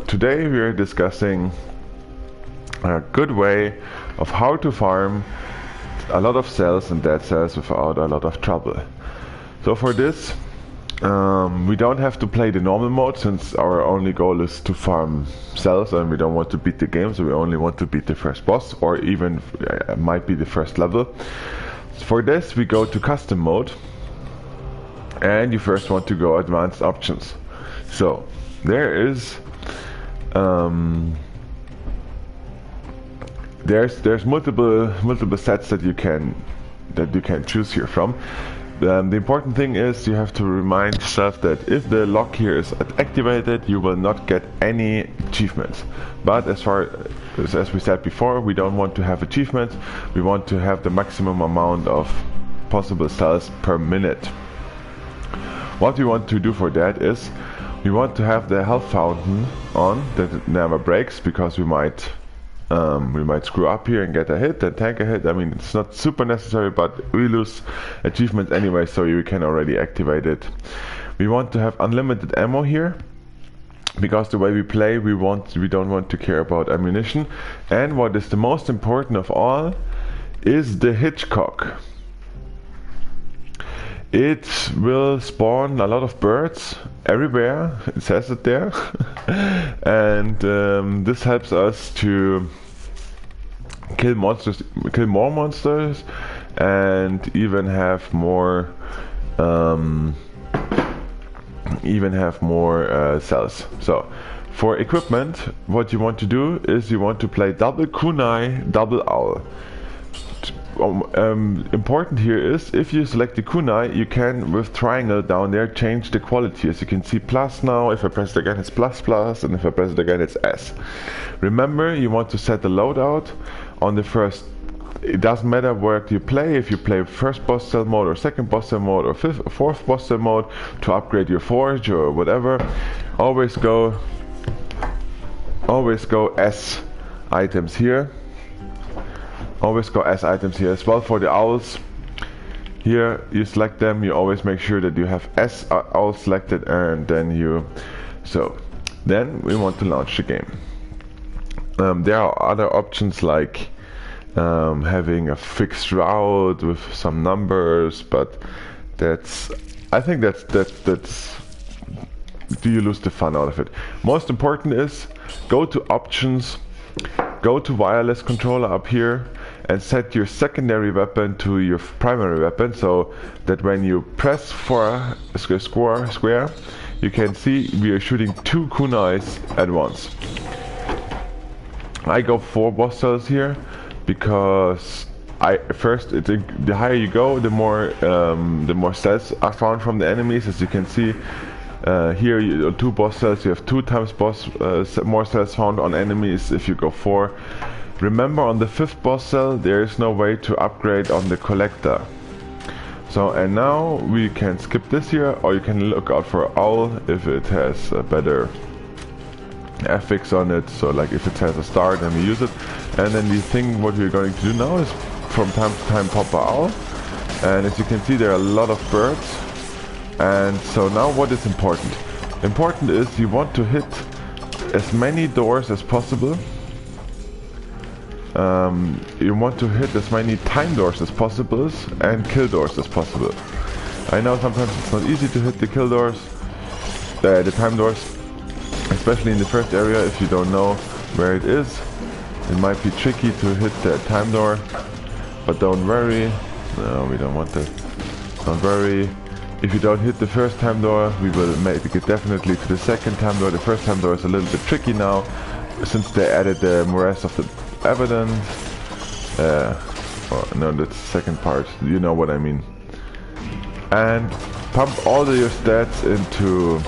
Today we are discussing a good way of how to farm a lot of cells and dead cells without a lot of trouble. So for this, we don't have to play the normal mode, since our only goal is to farm cells and we don't want to beat the game, so we only want to beat the first boss, or even might be the first level. For this we go to custom mode, and you first want to go advanced options. So there is there's multiple sets that you can choose here from. The important thing is you have to remind yourself that if the lock here is activated, you will not get any achievements. But as we said before, we don't want to have achievements. We want to have the maximum amount of possible cells per minute. What we want to do for that is we want to have the health fountain on, that it never breaks, because we might screw up here and get a hit and tank a hit. I mean, it's not super necessary, but we lose achievements anyway, so you can already activate it. We want to have unlimited ammo here, because the way we play, we don't want to care about ammunition. And what is the most important of all is the Hitchcock. It will spawn a lot of birds everywhere, it says it there. And this helps us to kill more monsters, and even have more cells. So for equipment, what you want to do is you want to play double kunai, double owl. Important here is, if you select the kunai, you can, with triangle down there, change the quality. As you can see, plus now, if I press it again it's plus plus, and if I press it again it's S. Remember, you want to set the loadout on the first. It doesn't matter where you play, if you play first boss cell mode or second boss cell mode or fourth boss cell mode, to upgrade your forge or whatever. Always go S items here. Always go S items here as well. For the owls, here you select them, you always make sure that you have S owl selected, and then then we want to launch the game. There are other options like having a fixed route with some numbers, but I think that's do you lose the fun out of it. Most important is go to options, go to wireless controller up here, and set your secondary weapon to your primary weapon, so that when you press for square, you can see we are shooting 2 kunais at once. I go 4 boss cells here, because the higher you go, the more cells are found from the enemies. As you can see, here on 2 boss cells you have 2 times more cells found on enemies if you go 4. Remember, on the 5th boss cell there is no way to upgrade on the collector. So, and now we can skip this here, or you can look out for owl if it has a better affix on it. So like if it has a star, then we use it. And then the thing what we're going to do now is from time to time pop a owl. And as you can see, there are a lot of birds. And so now what is important? Important is you want to hit as many doors as possible. You want to hit as many time doors as possible and kill doors as possible. I know sometimes it's not easy to hit the kill doors, the time doors, especially in the first area. If you don't know where it is, it might be tricky to hit the time door, but don't worry. No, we don't want that. Don't worry. If you don't hit the first time door, we will make it definitely to the second time door. The first time door is a little bit tricky now, since they added the morass of the evidence. No, that's the second part. You know what I mean. And pump all your stats into.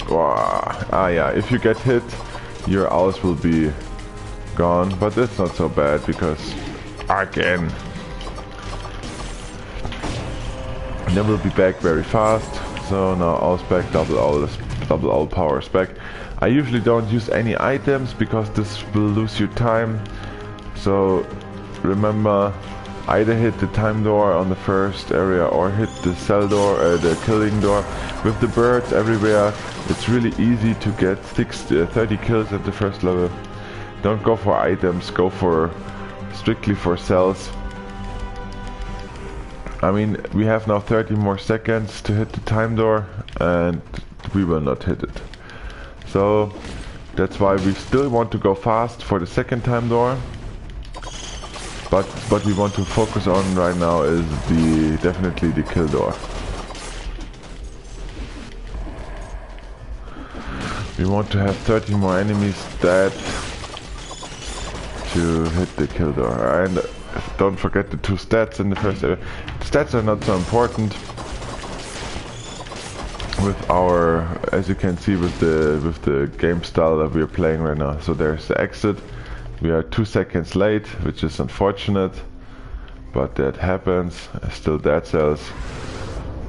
Yeah. If you get hit, your owls will be gone, but that's not so bad, because again. And then we'll be back very fast. So now owl's back, double owl power is back. I usually don't use any items because this will lose you time. So remember, Either hit the time door on the first area or hit the cell door, the killing door. With the birds everywhere, it's really easy to get 30 kills at the first level. Don't go for items, go for strictly for cells. I mean, we have now 30 more seconds to hit the time door and we will not hit it. So that's why we still want to go fast for the second time door. But what we want to focus on right now is definitely the kill door. We want to have 30 more enemies dead to hit the kill door. And don't forget the 2 stats in the first area. Stats are not so important with our, as you can see with the game style that we are playing right now. So there's the exit. We are 2 seconds late, which is unfortunate, but that happens. Still dead cells.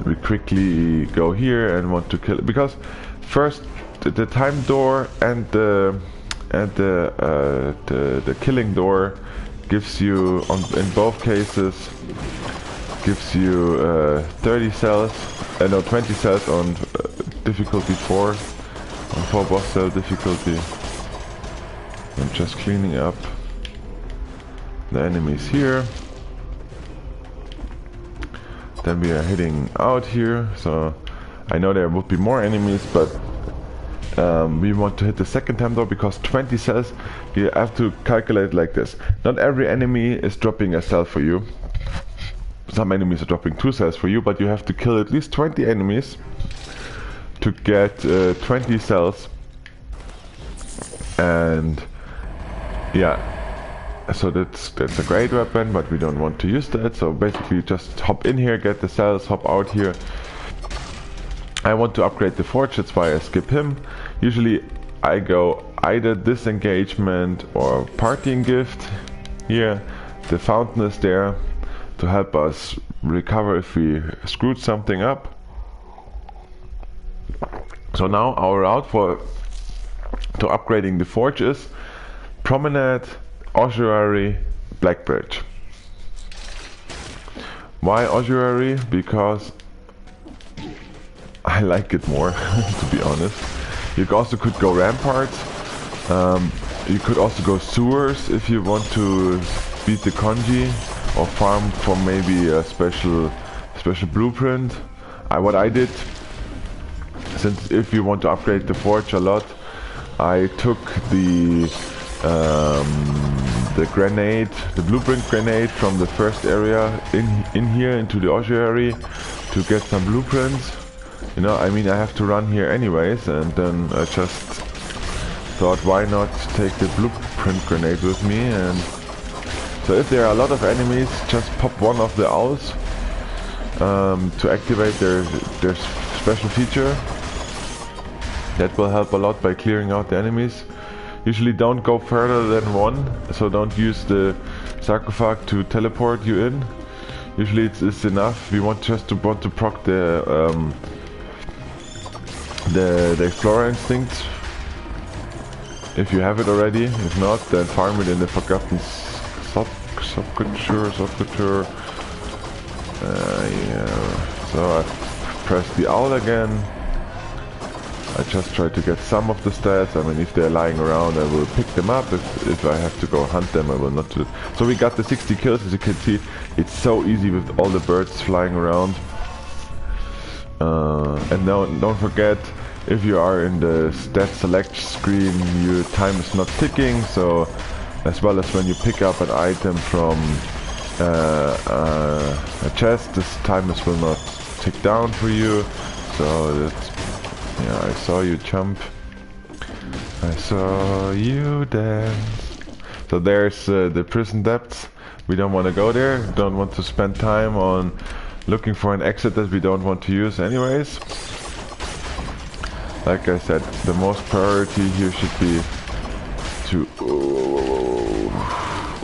We quickly go here and want to kill it because first the time door and the killing door gives you in both cases gives you 30 cells, no 20 cells on difficulty 4, on 4 boss cell difficulty. I'm just cleaning up the enemies here. Then we are heading out here. So I know there would be more enemies, but we want to hit the second time door because 20 cells, you have to calculate like this. Not every enemy is dropping a cell for you. Some enemies are dropping 2 cells for you, but you have to kill at least 20 enemies to get 20 cells. And yeah, so that's a great weapon, but we don't want to use that. So basically just hop in here, get the cells, hop out here. I want to upgrade the forge, that's why I skip him. Usually I go either disengagement or parting gift. Here the fountain is there to help us recover if we screwed something up. So now our route to upgrading the forge is Promenade, Ossuary, Blackbridge. Why Ossuary? Because I like it more, to be honest. You also could go Ramparts. You could also go Sewers if you want to beat the Konji or farm for maybe a special blueprint. What I did, since if you want to upgrade the forge a lot, I took the grenade, the blueprint grenade from the first area in here into the ossuary to get some blueprints. You know, I mean, I have to run here anyways, and then I just thought, why not take the blueprint grenade with me? And so if there are a lot of enemies, just pop one of the owls to activate their special feature. That will help a lot by clearing out the enemies. Usually don't go further than 1, so don't use the sarcophagus to teleport you in. Usually it's enough. We want to proc the Explorer Instinct, if you have it already. If not, then farm it in the Forgotten Subculture. Yeah. So I press the owl again. I just try to get some of the stats. I mean, if they're lying around, I will pick them up. If I have to go hunt them, I will not do it. So we got the 60 kills, as you can see. It's so easy with all the birds flying around. And now, don't forget, if you are in the stat select screen, your time is not ticking. So, as well as when you pick up an item from a chest, this timers will not tick down for you. So that's, yeah, I saw you jump. I saw you dance. So there's the prison depths. We don't want to go there. Don't want to spend time on looking for an exit that we don't want to use anyways. Like I said, the most priority here should be to...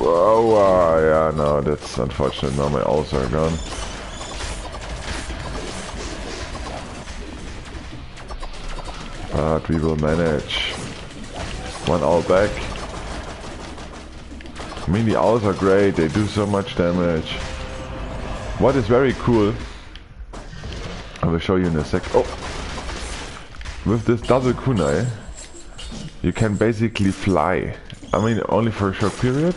Oh, yeah, no, that's unfortunate. Now my owls are gone. But we will manage. One owl back. I mean, the owls are great, they do so much damage. What is very cool, I will show you in a sec. Oh! With this double kunai, you can basically fly. I mean, only for a short period,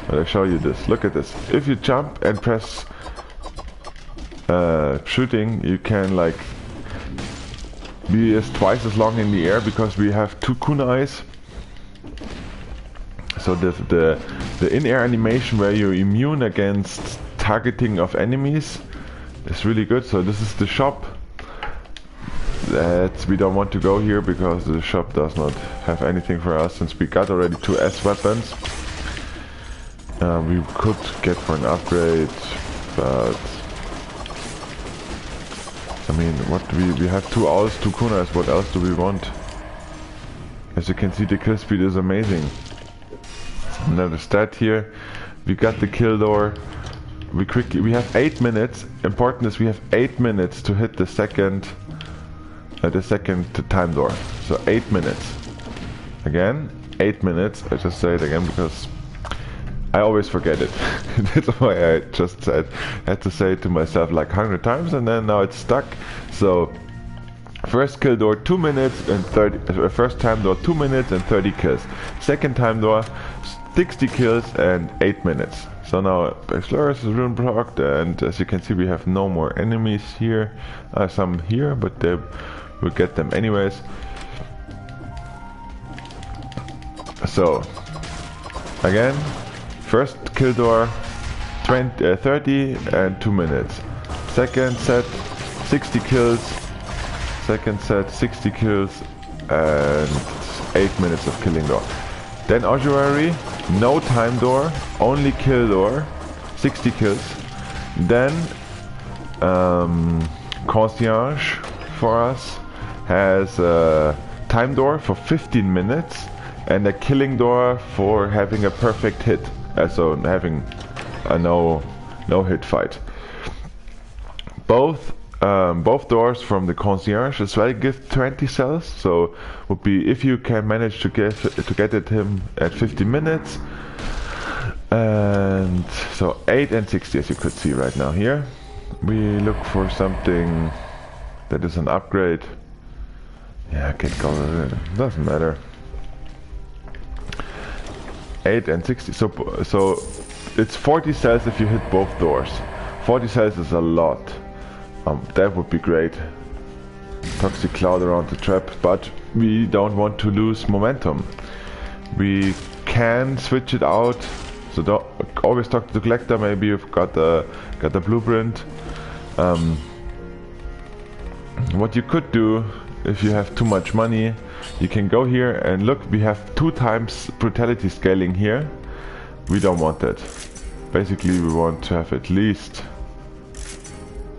but I'll show you this. Look at this. If you jump and press shooting, you can like be twice as long in the air because we have 2 kunais. So the in-air animation where you're immune against targeting of enemies is really good. So this is the shop. That we don't want to go here because the shop does not have anything for us since we got already 2 S weapons. We could get for an upgrade, but I mean, what we have 2 owls, 2 kunais. What else do we want? As you can see, the kill speed is amazing. Another stat here. We got the kill door. We have 8 minutes. Important is we have 8 minutes to hit the second time door. So 8 minutes. Again, 8 minutes. I just say it again because I always forget it. That's why I just had to say it to myself like 100 times, and then now it's stuck. So first kill door 2 minutes and 30. First time door 2 minutes and 30 kills. Second time door 60 kills and 8 minutes. So now Explorers is rune blocked, and as you can see we have no more enemies here. Some here, but we'll get them anyways. So again, first kill door 30 and 2 minutes. Second set 60 kills. Second set 60 kills and 8 minutes of killing door. Then ossuary, no time door, only kill door, 60 kills. Then concierge for us has a time door for 15 minutes and a killing door for having a perfect hit, so having a no hit fight. Both doors from the concierge as well give 20 cells, so would be if you can manage to get at him at 50 minutes. And so 8 and 60, as you could see right now here. We look for something that is an upgrade. Yeah, I can go, doesn't matter. 8 and 60, so it's 40 cells if you hit both doors. 40 cells is a lot. That would be great. Toxic cloud around the trap, but we don't want to lose momentum. We can switch it out, so don't always talk to the collector. Maybe you've got the blueprint. What you could do if you have too much money, you can go here and look, we have 2 times brutality scaling here. We don't want that. Basically we want to have at least,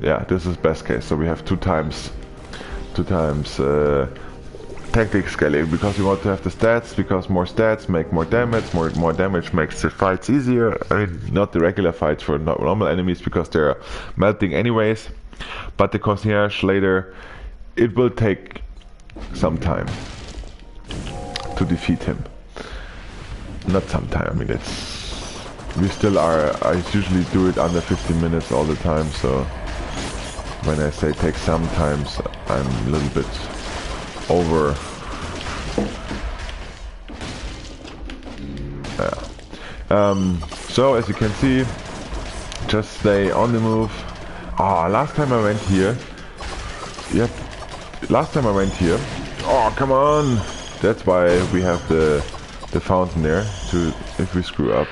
yeah, this is best case, so we have 2 times tactic scaling, because we want to have the stats, because more stats make more damage, more damage makes the fights easier. I mean, not the regular fights for normal enemies because they're melting anyways, but the concierge later, it will take some time to defeat him. Not some time, I mean we still are, I usually do it under 15 minutes all the time, so when I say take some times, I'm a little bit over. Yeah. So as you can see, just stay on the move. Last time I went here. Yep. Last time I went here. Oh, come on! That's why we have the fountain there to if we screw up.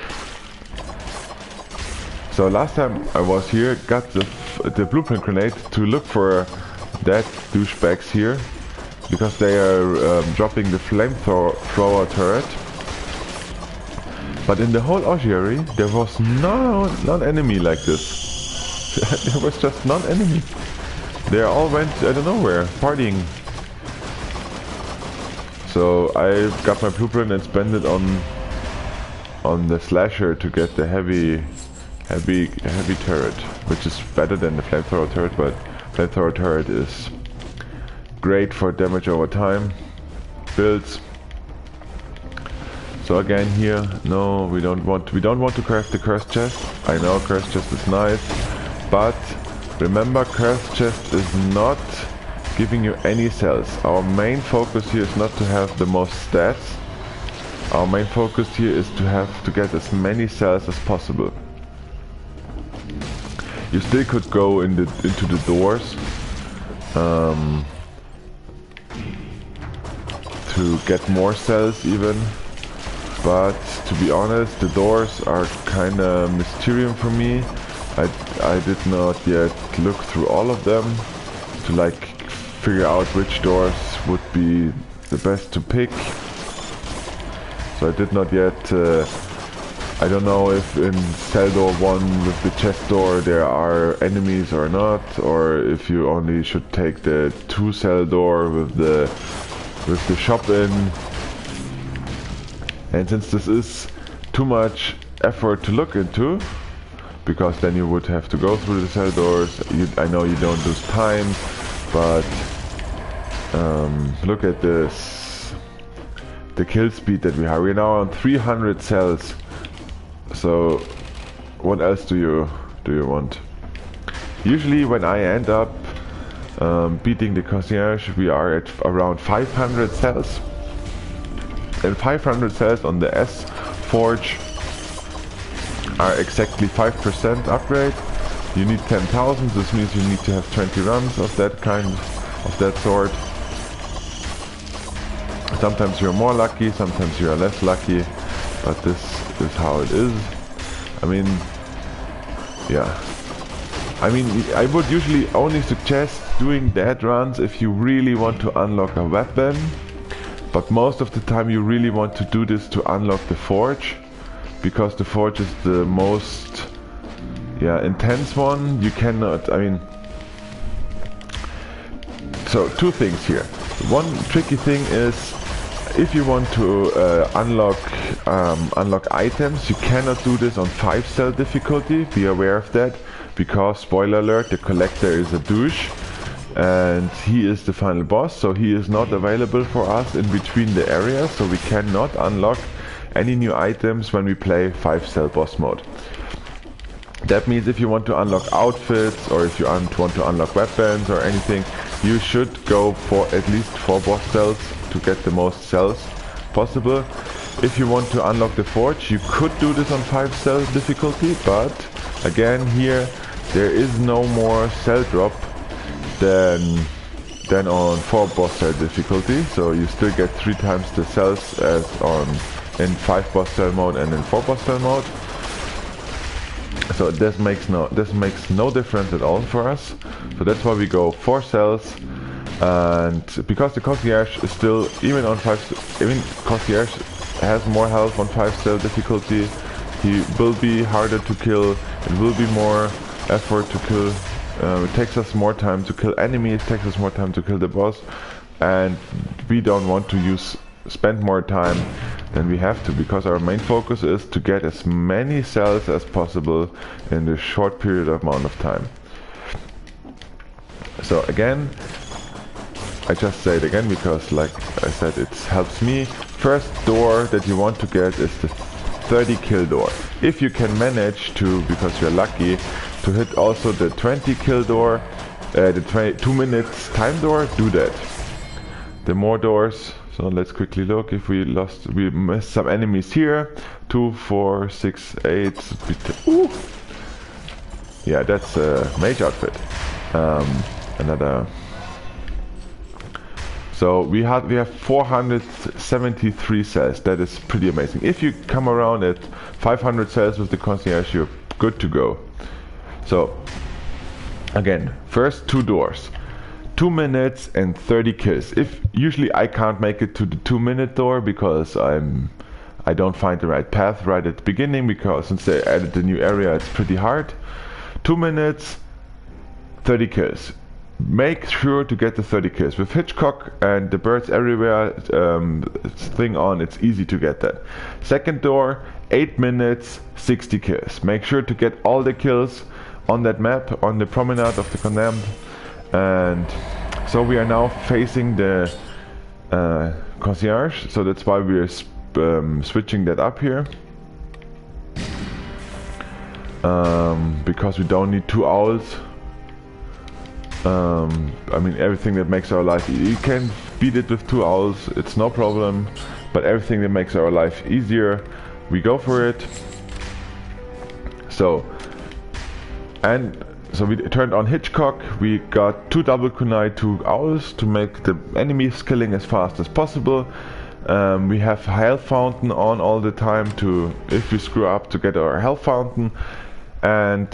So last time I was here, got the blueprint grenade to look for that douchebags here, because they are dropping the flamethrower turret. But in the whole ossuary, there was non-enemy like this. There was just non-enemy. They all went, I don't know where, partying. So I got my blueprint and spent it on the slasher to get the heavy turret, which is better than the flamethrower turret, but flamethrower turret is great for damage over time builds. So again here, no, we don't want to craft the cursed chest. I know cursed chest is nice, but remember, cursed chest is not giving you any cells. Our main focus here is not to have the most stats. Our main focus here is to get as many cells as possible. You still could go into the doors to get more cells even, but to be honest, the doors are kinda mysterium for me. I did not yet look through all of them to like figure out which doors would be the best to pick. So I did not yet, I don't know if in cell door 1 with the chest door there are enemies or not, or if you only should take the 2 cell door with the shop in. And since this is too much effort to look into, because then you would have to go through the cell doors, I know you don't lose time, but look at this, the kill speed that we have. We're now on 300 cells. So what else do you want? Usually when I end up beating the concierge, we are at around 500 cells. And 500 cells on the S Forge are exactly 5% upgrade. You need 10,000, this means you need to have 20 runs of that kind, of that sort. Sometimes you're more lucky, sometimes you are less lucky, but this is how it is. I mean, yeah. I mean, I would usually only suggest doing dead runs if you really want to unlock a weapon, but most of the time you really want to do this to unlock the forge, because the forge is the most, yeah, intense one. You cannot, I mean, so 2 things here. One tricky thing is, if you want to unlock items, you cannot do this on 5 cell difficulty. Be aware of that, because spoiler alert, the collector is a douche and he is the final boss, so he is not available for us in between the areas, so we cannot unlock any new items when we play 5 cell boss mode. That means if you want to unlock outfits, or if you want to unlock weapons or anything, you should go for at least 4 boss cells to get the most cells possible. If you want to unlock the forge, you could do this on 5 cell difficulty, but again here there is no more cell drop than on 4 boss cell difficulty, so you still get 3 times the cells as on in 5 boss cell mode and in 4 boss cell mode. So this makes no difference at all for us. So that's why we go 4 cells. And because the concierge is still, even concierge has more health on 5 cell difficulty, he will be harder to kill, it will be more effort to kill, it takes us more time to kill enemies, it takes us more time to kill the boss, and we don't want to spend more time than we have to, because our main focus is to get as many cells as possible in a short period amount of time. So again, I just say it again because, like I said, it helps me. First door that you want to get is the 30 kill door. If you can manage to, because you're lucky, to hit also the 20 kill door, the 2 minutes time door, do that. The more doors, so let's quickly look if we missed some enemies here. 2, 4, 6, 8. Ooh! Yeah, that's a mage outfit. Another. So we have 473 cells. That is pretty amazing. If you come around at 500 cells with the concierge, you're good to go. So again, first 2 doors, 2 minutes and 30 kills. If usually I can't make it to the 2-minute door because I don't find the right path right at the beginning, because since they added the new area, it's pretty hard. 2 minutes, 30 kills. Make sure to get the 30 kills. With Hitchcock and the birds everywhere thing on, it's easy to get that. Second door, 8 minutes, 60 kills. Make sure to get all the kills on that map, on the promenade of the Condemned. And so we are now facing the concierge, so that's why we're switching that up here. Because we don't need 2 owls. I mean, everything that makes our life, you can beat it with 2 owls, it's no problem, but everything that makes our life easier, we go for it. So we turned on Hitchcock, we got 2 double kunai, 2 owls to make the enemies killing as fast as possible. We have health fountain on all the time to, if we screw up, to get our health fountain. And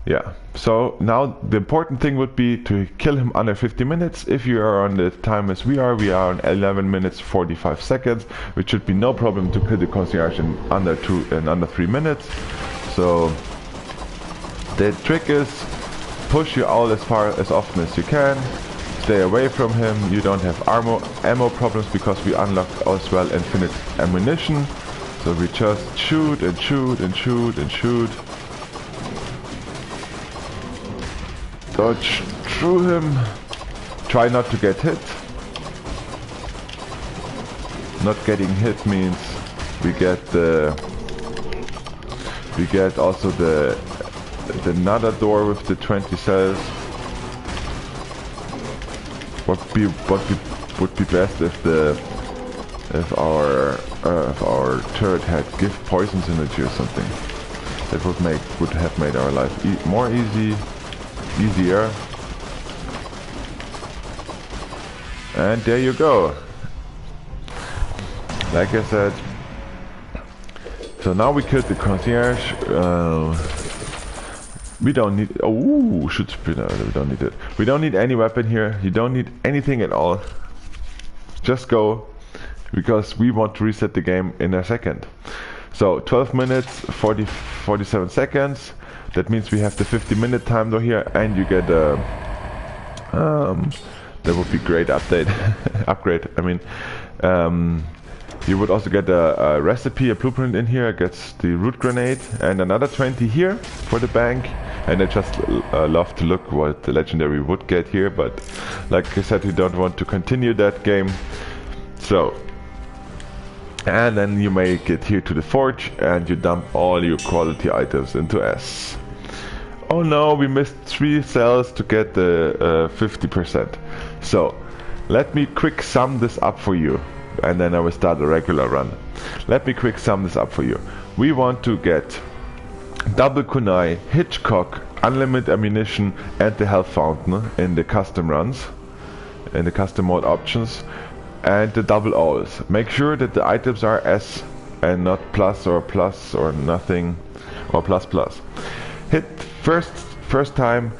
yeah, so now the important thing would be to kill him under 50 minutes. If you are on the time as we are on 11 minutes 45 seconds, which should be no problem to kill the concierge in under 3 minutes. So the trick is push your owl as often as you can. Stay away from him. You don't have ammo problems because we unlocked as well infinite ammunition. So we just shoot and shoot and shoot and shoot. Dodge through him. Try not to get hit. Not getting hit means we get also the another door with the 20 cells. What would be best if our turret had gift poison synergy or something. That would have made our life more easier. And there you go. Like I said, so now we killed the concierge. We don't need. Oh, shoot spinner. We don't need it. We don't need any weapon here. You don't need anything at all. Just go, because we want to reset the game in a second. So 12 minutes 47 seconds. That means we have the 50-minute time though here, and you get a that would be great upgrade. I mean, you would also get a recipe, a blueprint in here. Gets the root grenade and another 20 here for the bank. And I just love to look what the legendary would get here, but like I said, we don't want to continue that game. So, and then you make it here to the forge and you dump all your quality items into S. Oh no, we missed 3 cells to get the 50%. So, let me quick sum this up for you, and then I will start a regular run. Let me quick sum this up for you. We want to get double kunai, Hitchcock, unlimited ammunition, and the health fountain in the custom runs, in the custom mode options, and the double owls. Make sure that the items are S and not plus or nothing or plus. Hit first time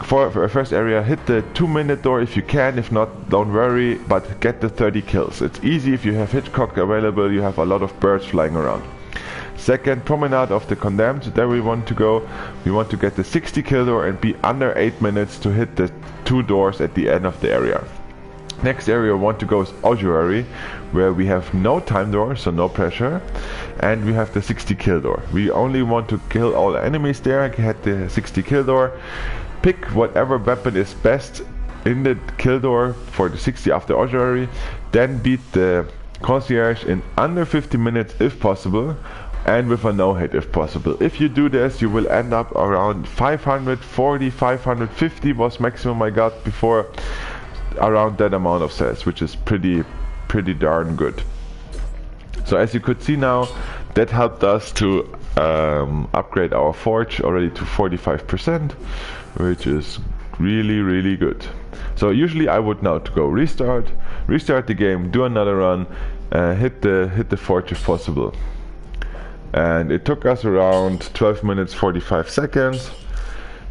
for first area, hit the 2-minute door if you can. If not, don't worry, but get the 30 kills. It's easy if you have Hitchcock available. You have a lot of birds flying around. Second, promenade of the condemned. There we want to go. We want to get the 60 kill door and be under 8 minutes to hit the 2 doors at the end of the area. Next area we want to go is ossuary, where we have no time door, so no pressure, and we have the 60 kill door. We only want to kill all the enemies there. Get the 60 kill door. Pick whatever weapon is best in the kill door for the 60 after ossuary. Then beat the concierge in under 50 minutes if possible, and with a no-hit if possible. If you do this, you will end up around 540, 550 was maximum I got before, around that amount of cells, which is pretty darn good. So as you could see now, that helped us to upgrade our forge already to 45%, which is really good. So usually I would now to go restart the game, do another run, hit the forge if possible. And it took us around 12 minutes 45 seconds.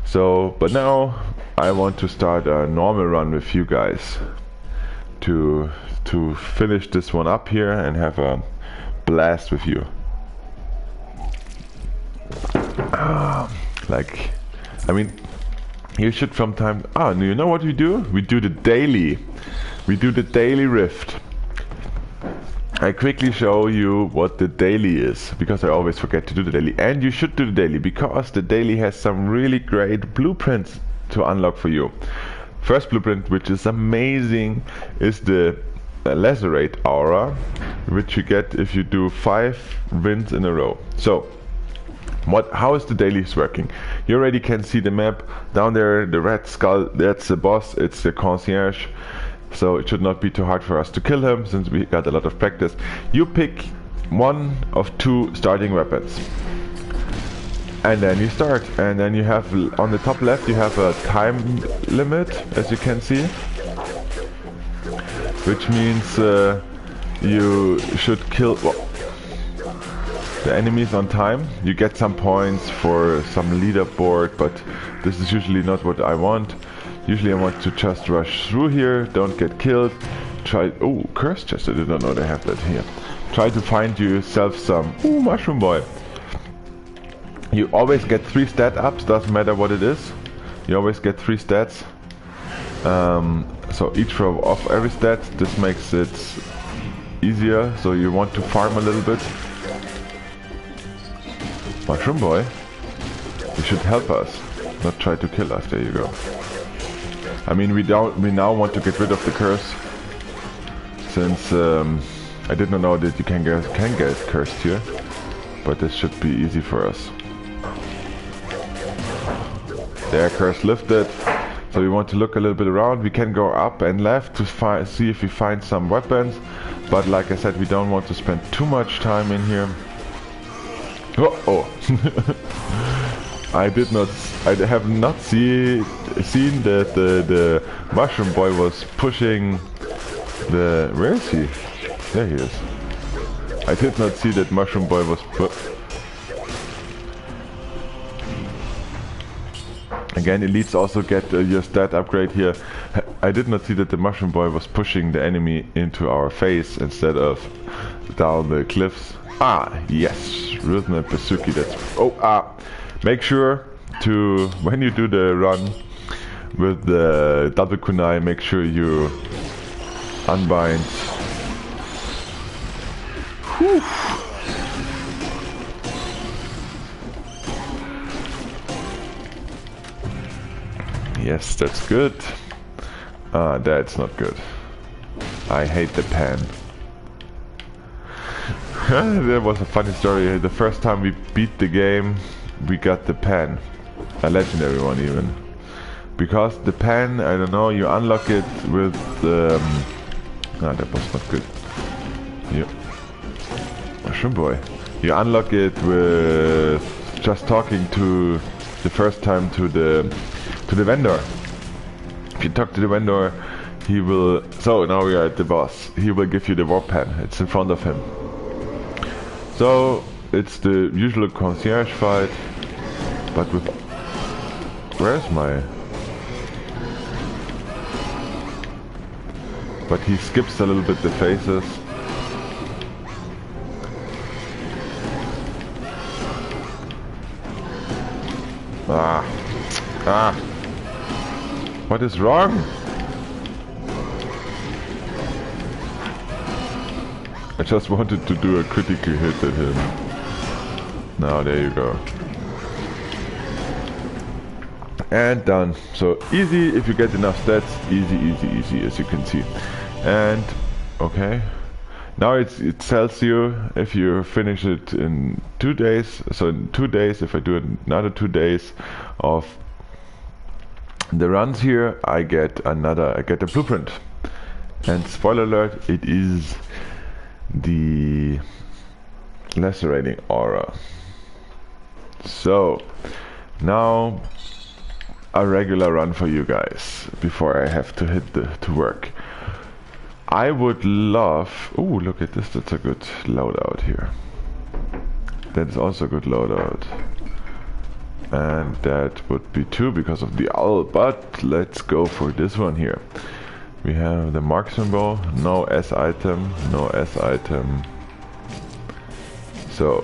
So, but now I want to start a normal run with you guys to finish this one up here and have a blast with you. Like, I mean, you should from time. You know what we do? We do the daily. We do the daily rift. I quickly show you what the daily is, because I always forget to do the daily. And you should do the daily, because the daily has some really great blueprints to unlock for you. First blueprint, which is amazing, is the lacerate aura, which you get if you do 5 wins in a row. So how is the dailies working? You already can see the map down there, the red skull, that's the boss, it's the concierge. So it should not be too hard for us to kill him since we got a lot of practice. You pick one of 2 starting weapons. And then you start, and then you have on the top left you have a time limit, as you can see, which means you should kill the enemies on time. You get some points for some leaderboard, but this is usually not what I want. Usually I want to just rush through here, don't get killed. Oh, curse chest, I did not know they have that here. Try to find yourself some mushroom boy. You always get 3 stat ups, doesn't matter what it is. You always get 3 stats. So each row of every stat, this makes it easier. So you want to farm a little bit. Mushroom boy, you should help us, not try to kill us. There you go. I mean, we now want to get rid of the curse, since I did not know that you can get cursed here, but this should be easy for us. There, curse lifted. So we want to look a little bit around. We can go up and left to see if we find some weapons, but like I said, we don't want to spend too much time in here. Oh. I have not seen that the mushroom boy was pushing the... Where is he? There he is. I did not see that mushroom boy was Again, elites also get your stat upgrade here. I did not see that the mushroom boy was pushing the enemy into our face instead of down the cliffs. Ah, yes, Rhythm and Pasuki, that's... Make sure to, when you do the run with the double kunai, make sure you unbind. Whew. Yes, that's good. That's not good. I hate the pan. There was a funny story. The first time we beat the game, we got the pan. A legendary one even. Because the pan, I don't know, you unlock it with... that was not good. Mushroom boy. You unlock it with just talking to the first time to the vendor. If you talk to the vendor, he will... So now we are at the boss. He will give you the war pen. It's in front of him. So it's the usual concierge fight, but with... Where's my... But he skips a little bit the phases. What is wrong? I just wanted to do a critical hit at him. Now there you go. And done. So easy if you get enough stats. Easy as you can see. And okay. Now it tells you if you finish it in 2 days. So in 2 days, if I do another 2 days of the runs here, I get a blueprint. And spoiler alert, it is the lacerating aura. So now a regular run for you guys before I have to hit to work. I would love... Oh, look at this, that's a good loadout here. That is also a good loadout. And that would be 2 because of the owl, but let's go for this one here. We have the marksman bow, no S item, no S item. So,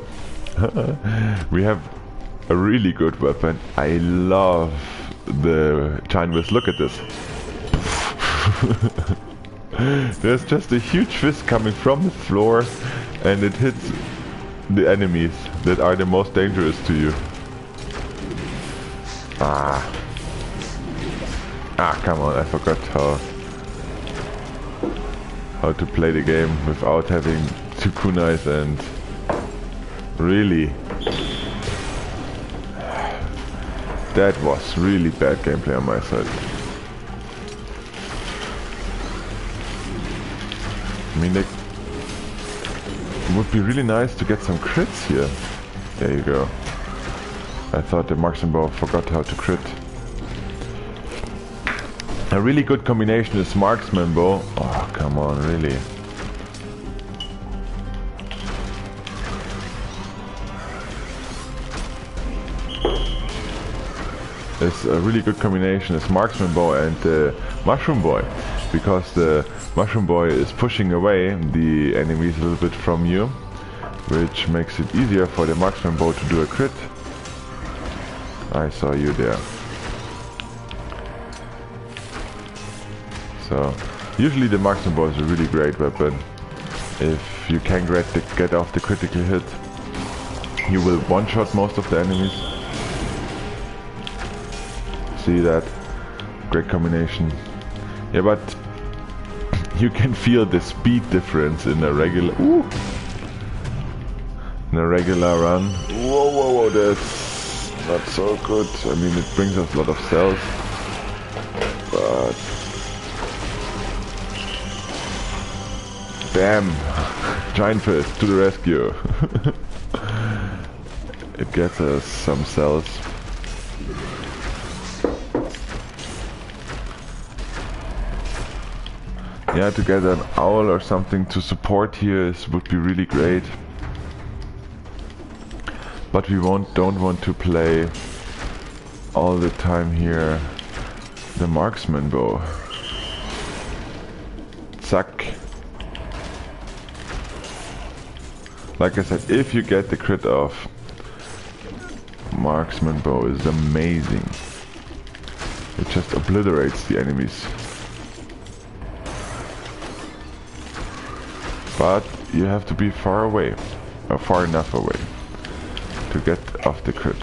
we have a really good weapon. I love the giant whiz. Look at this. There's just a huge fist coming from the floor and it hits the enemies that are the most dangerous to you. Come on, I forgot how to play the game without having two kunais and really that was really bad gameplay on my side. I mean, it would be really nice to get some crits here. There you go. I thought the marksman bow forgot how to crit. A really good combination is marksman bow. Oh, come on, really. It's a really good combination is marksman bow and mushroom boy, because the mushroom boy is pushing away the enemies a little bit from you, which makes it easier for the marksman bow to do a crit. I saw you there. So usually the marksman bow is a really great weapon. If you can get off the critical hit, you will one-shot most of the enemies. See that? Great combination. Yeah, but you can feel the speed difference in a regular run. Whoa, whoa, whoa, that's not so good. I mean, it brings us a lot of cells, but damn, giant fist to the rescue. It gets us some cells. Yeah, to get an owl or something to support here would be really great. But we don't want to play all the time here the marksman bow. Suck. Like I said, if you get the crit off, marksman bow is amazing. It just obliterates the enemies. But you have to be far away, or far enough away, to get off the crit.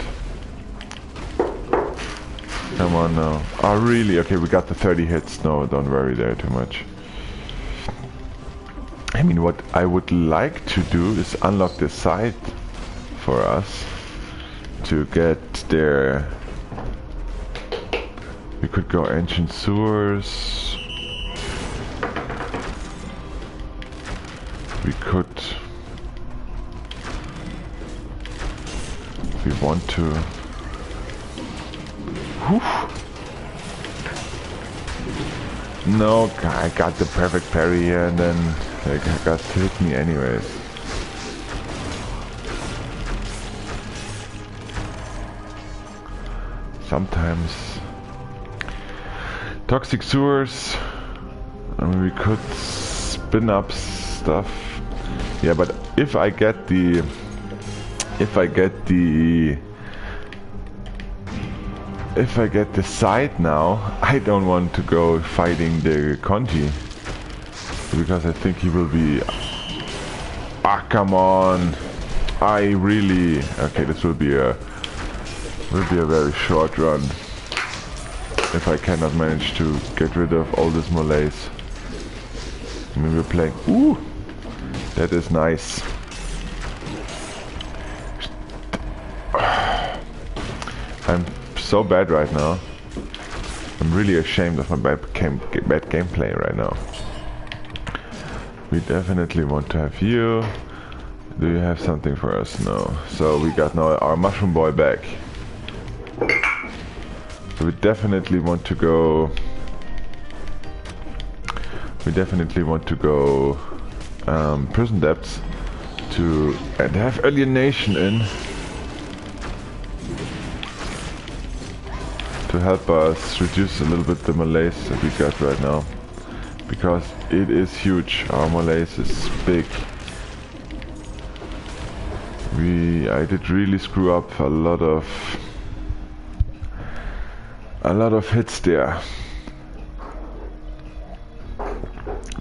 Come on now. Oh really? Okay, we got the 30 hits. No, don't worry there too much. I mean, what I would like to do is unlock this side for us to get there. We could go ancient sewers. We could, if we want to. Whew. No, I got the perfect parry here and then they got to hit me anyways. Sometimes toxic sewers. I mean, we could spin up stuff. Yeah, but if I get the side now, I don't want to go fighting the Conji, because I think he will be. Ah, come on! I really. Okay, this will be a very short run if I cannot manage to get rid of all this malaise. I mean, we're playing. Ooh, that is nice. I'm so bad right now. I'm really ashamed of my bad gameplay right now. We definitely want to have you. Do you have something for us? No. So we got now our mushroom boy back. So we definitely want to go. Prison depths and have alienation in to help us reduce a little bit the malaise that we got right now, because it is huge. Our malaise is big. I did really screw up a lot of hits there.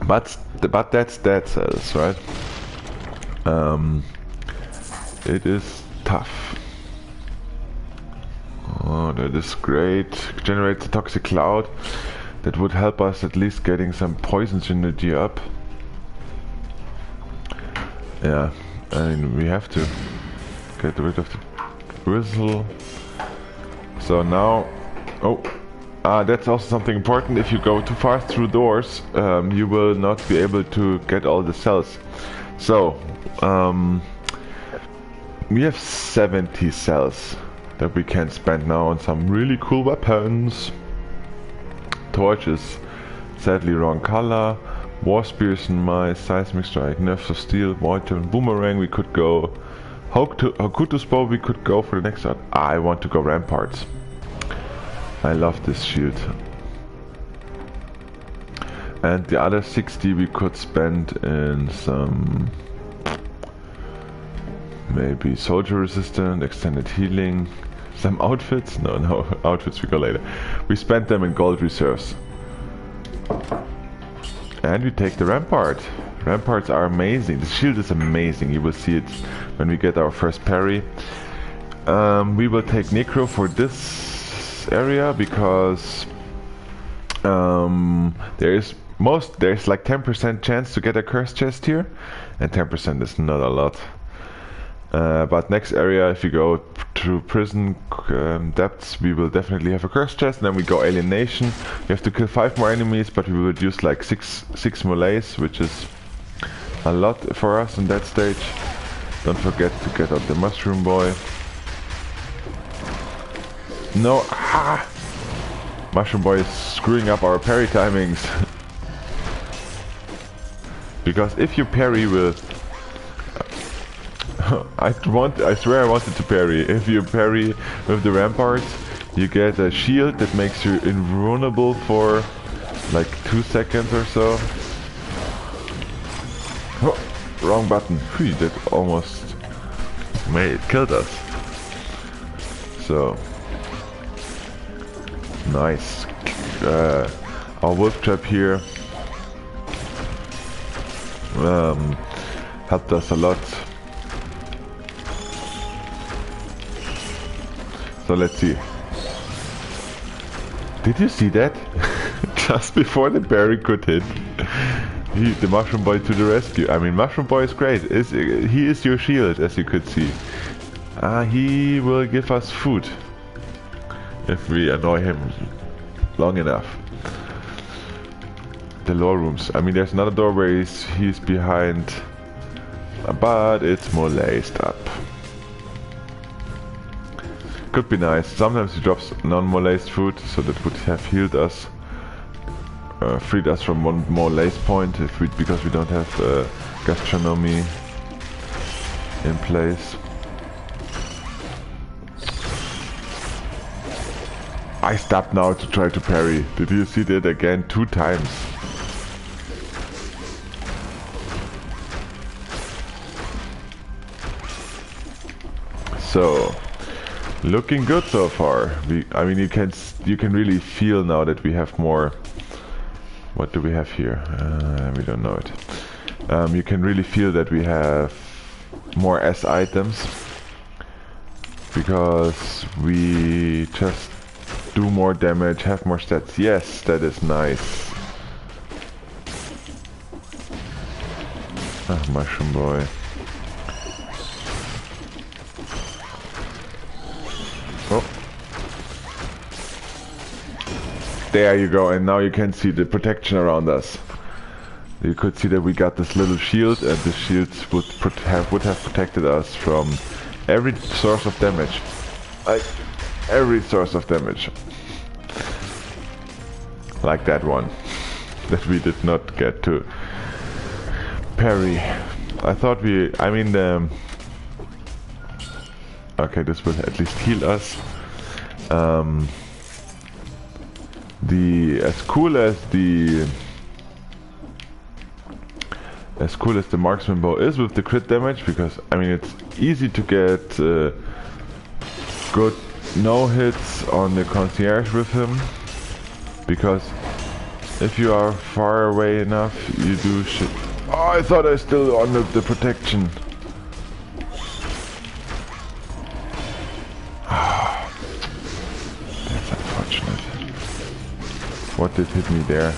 But that's dead cells, right? It is tough. Oh, that is great. Generates a toxic cloud. That would help us at least getting some poison synergy up. Yeah, I mean, we have to get rid of the grizzle. So now, that's also something important. If you go too fast through doors, you will not be able to get all the cells. So, we have 70 cells that we can spend now on some really cool weapons. Torch is sadly wrong color. War spears and mice, seismic strike, nerfs of steel, mortar and boomerang. We could go Hokuto's bow. We could go for the next one. I want to go ramparts. I love this shield. And the other 60 we could spend in some maybe soldier resistant, extended healing, some outfits. No, outfits we go later. We spent them in gold reserves. And we take the rampart. Ramparts are amazing. The shield is amazing. You will see it when we get our first parry. We will take Necro for this area because there's like 10% chance to get a curse chest here, and 10% is not a lot. But next area, if you go through prison depths, we will definitely have a curse chest. And then we go alienation. We have to kill 5 more enemies, but we will use like six melees, which is a lot for us in that stage. Don't forget to get out the mushroom boy. No, mushroom boy is screwing up our parry timings. Because if you parry with I swear I wanted to parry. If you parry with the ramparts, you get a shield that makes you invulnerable for like 2 seconds or so. Oh, wrong button. Phew, that almost killed us. So nice. Our wolf trap here helped us a lot. So let's see. Did you see that? Just before the parry could hit, the mushroom boy to the rescue. I mean, mushroom boy is great. He is your shield, as you could see. He will give us food if we annoy him long enough. The lore rooms. I mean, there's another door where he's behind, but it's more laced up. Could be nice. Sometimes he drops non-molaced food, so that would have healed us, freed us from one more lace point because we don't have gastronomy in place. I stopped now to try to parry. Did you see that again? 2 times. So. Looking good so far. I mean, you can really feel now that we have more. What do we have here? We don't know it. You can really feel that we have more S items because we just do more damage, have more stats. Yes, that is nice. Mushroom boy. Oh. There you go, and now you can see the protection around us. You could see that we got this little shield, and the shields would have protected us from every source of damage. Like, every source of damage. Like that one. That we did not get to parry. I thought okay, this will at least heal us. As cool as the marksman bow is with the crit damage, because I mean it's easy to get good no hits on the concierge with him, because if you are far away enough, you do shit. Oh, I thought I still honored the protection. That's unfortunate. What did hit me there?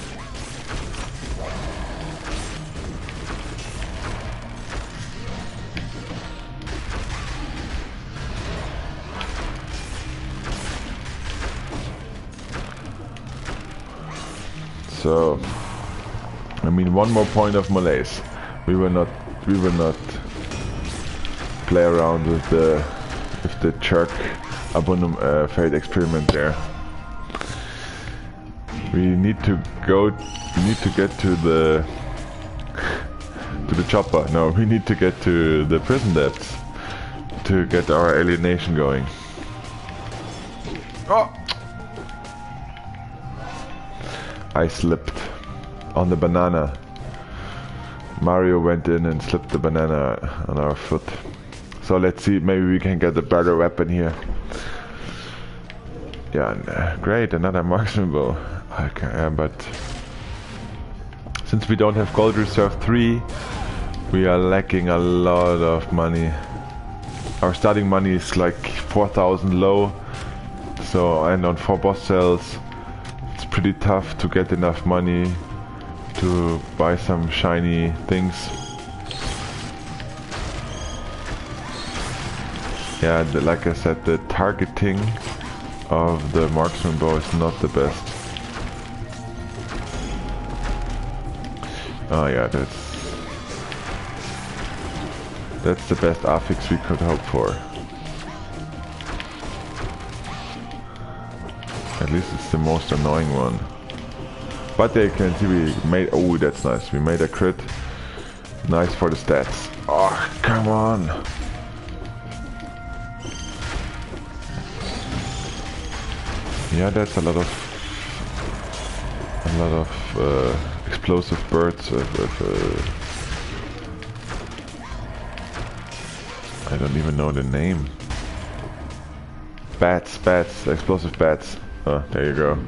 So, I mean, one more point of Malaise. We will not play around with the Churk Abundum failed experiment there. We need to get to the chopper. No, we need to get to the prison depths to get our alienation going. Oh! I slipped on the banana. Mario went in and slipped the banana on our foot. So let's see, maybe we can get a better weapon here. Yeah, great, another marksman bow. Okay, but since we don't have gold reserve 3, we are lacking a lot of money. Our starting money is like 4,000 low. So, and on 4 boss cells, it's pretty tough to get enough money to buy some shiny things. Yeah, like I said, the targeting of the marksman bow is not the best. Oh yeah, that's the best affix we could hope for. At least it's the most annoying one. But they can see we made, oh that's nice, we made a crit. Nice for the stats. Oh, come on. Yeah, that's a lot of explosive birds. I don't even know the name. Bats, explosive bats. Oh, there you go.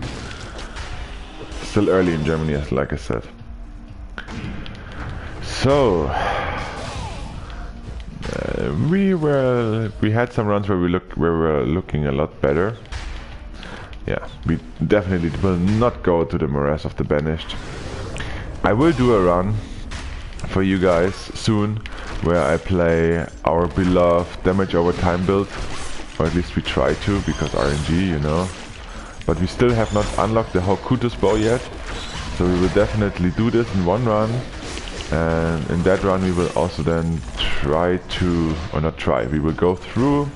Still early in Germany, like I said. So we had some runs where we were looking a lot better. Yeah, we definitely will not go to the morass of the banished. I will do a run for you guys soon where I play our beloved damage over time build, or at least we try to, because RNG, you know. But we still have not unlocked the Hokuto's bow yet, so we will definitely do this in one run. And in that run we will also then try to, or not try, we will go through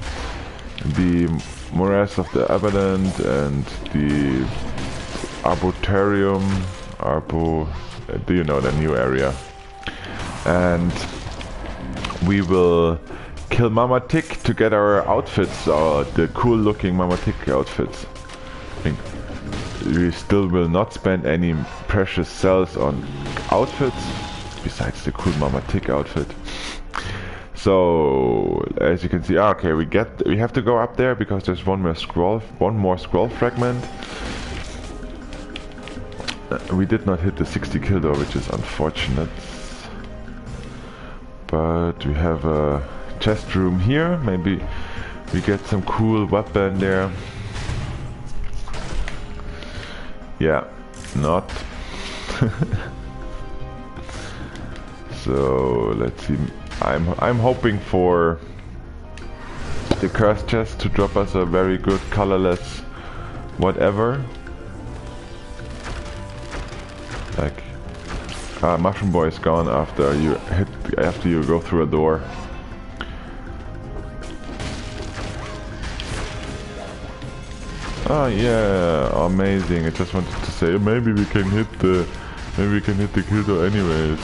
the morass of the Abundant and the Arboretum, do you know, the new area. And we will kill Mama Tick to get our outfits, the cool looking Mama Tick outfits. I think we still will not spend any precious cells on outfits, besides the cool Mama Tick outfit. So as you can see, okay, we have to go up there because there's one more scroll fragment. We did not hit the 60 kill though, which is unfortunate. But we have a chest room here. Maybe we get some cool weapon there. Yeah, not. So let's see. I'm hoping for the cursed chest to drop us a very good colorless whatever. Like Mushroom Boy is gone after you go through a door. Oh yeah, amazing. I just wanted to say maybe we can hit the kill door anyways.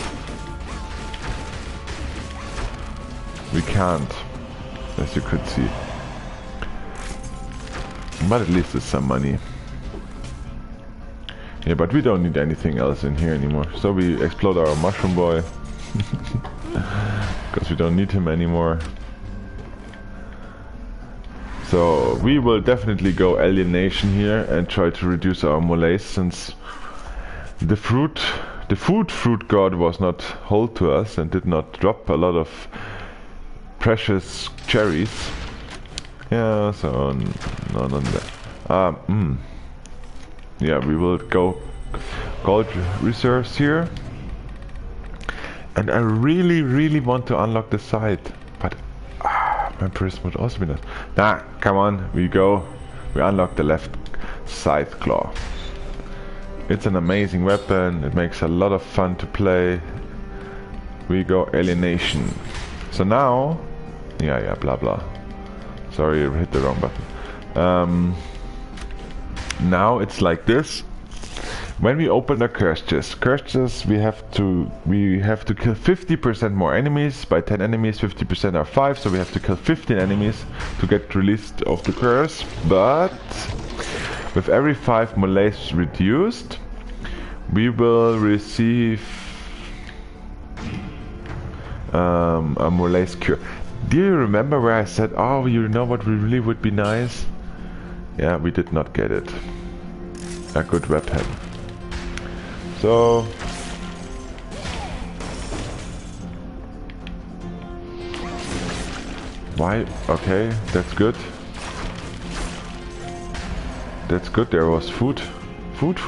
We can't, as you could see. But at least there's some money. Yeah, but we don't need anything else in here anymore. So we explode our Mushroom Boy. Because we don't need him anymore. So we will definitely go alienation here and try to reduce our molaise, since the fruit god was not hold to us and did not drop a lot of precious cherries. Yeah, so none on that. Yeah, we will go gold reserves here. And I really want to unlock the side, but my prism would also be nice. Nah, come on, we unlock the left side claw. It's an amazing weapon. It makes a lot of fun to play. We go alienation. So now, yeah, blah blah. Sorry, I hit the wrong button. Now it's like this. When we open a curse chest, we have to kill 50% more enemies. By 10 enemies, 50% are 5, so we have to kill 15 enemies to get released of the curse. But with every 5 molaes reduced, we will receive a molaes cure. Do you remember where I said, oh, you know what really would be nice? Yeah, we did not get it. A good weapon. So why? Okay, that's good. That's good. There was food. Food.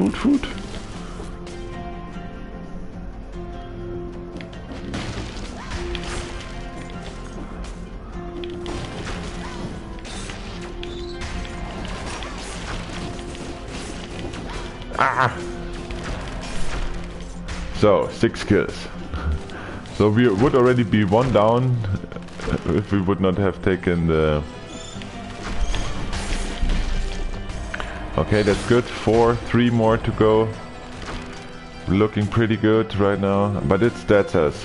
Ah! So, 6 kills. So we would already be 1 down if we would not have taken the... Okay, that's good. 3 more to go. Looking pretty good right now, but it's dead cells.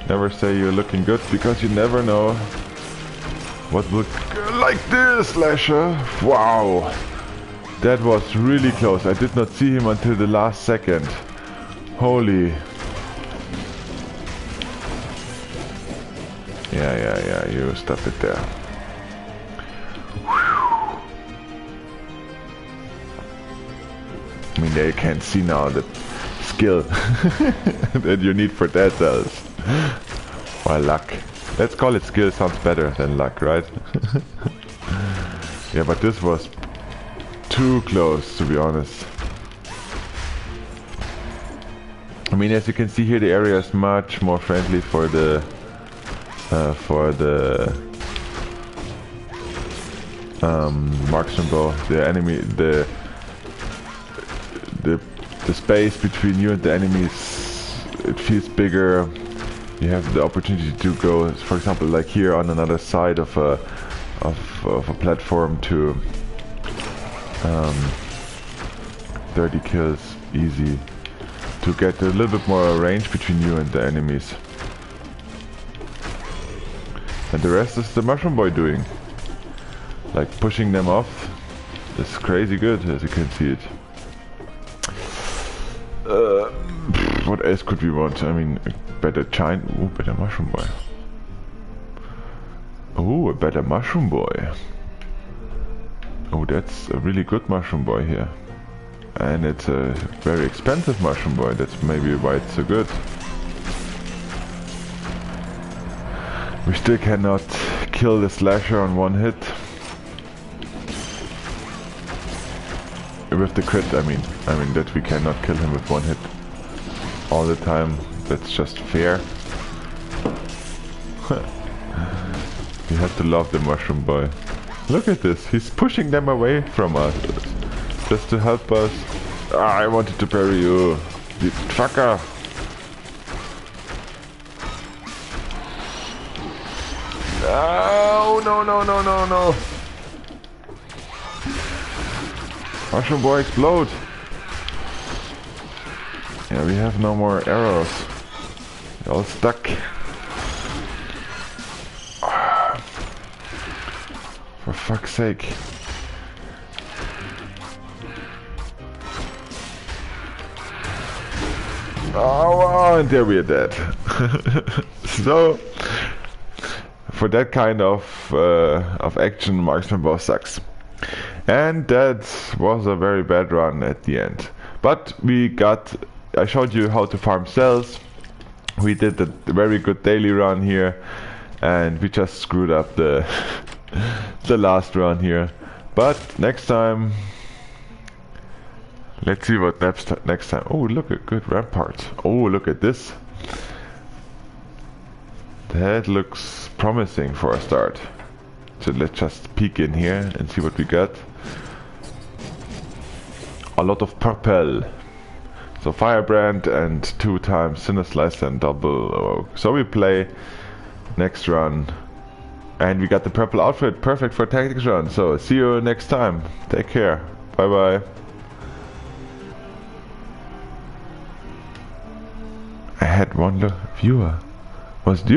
Never say you're looking good, because you never know what would... Like this, slasher! Wow! That was really close. I did not see him until the last second. Holy. Yeah, you stop it there. Whew. I mean, there you can see now the skill that you need for dead cells. Or luck. Let's call it skill, sounds better than luck, right? Yeah, but this was too close, to be honest. I mean, as you can see here, the area is much more friendly for the marksman bow. The enemy, the space between you and the enemies, it feels bigger. You have the opportunity to go, for example, like here on another side of a platform to 30 kills easy. To get a little bit more range between you and the enemies. And the rest is the mushroom boy doing. Like pushing them off is crazy good, as you can see it. What else could we want? I mean, a better giant... Ooh, better mushroom boy. Ooh, a better mushroom boy. Oh, that's a really good mushroom boy here. And it's a very expensive mushroom boy, that's maybe why it's so good. We still cannot kill the slasher on 1 hit. With the crit, I mean that we cannot kill him with 1 hit all the time. That's just fair. You have to love the mushroom boy. Look at this, he's pushing them away from us. Just to help us. Ah, I wanted to parry you. You fucker. Oh, no. Mushroom boy, explode. Yeah, we have no more arrows. They're all stuck. For fuck's sake. Oh, and there we are dead. So, for that kind of action, marksman bow sucks. And that was a very bad run at the end. But I showed you how to farm cells. We did a very good daily run here, and we just screwed up the the last run here. But next time, let's see what next time. Oh, look at good ramparts. Oh, look at this. That looks promising for a start. So let's just peek in here and see what we got. a lot of purple. So Firebrand and 2 times Sinner Slice and double oak. So we play next run. And we got the purple outfit, perfect for tactics run. So see you next time. Take care. Bye bye. I had one viewer. Was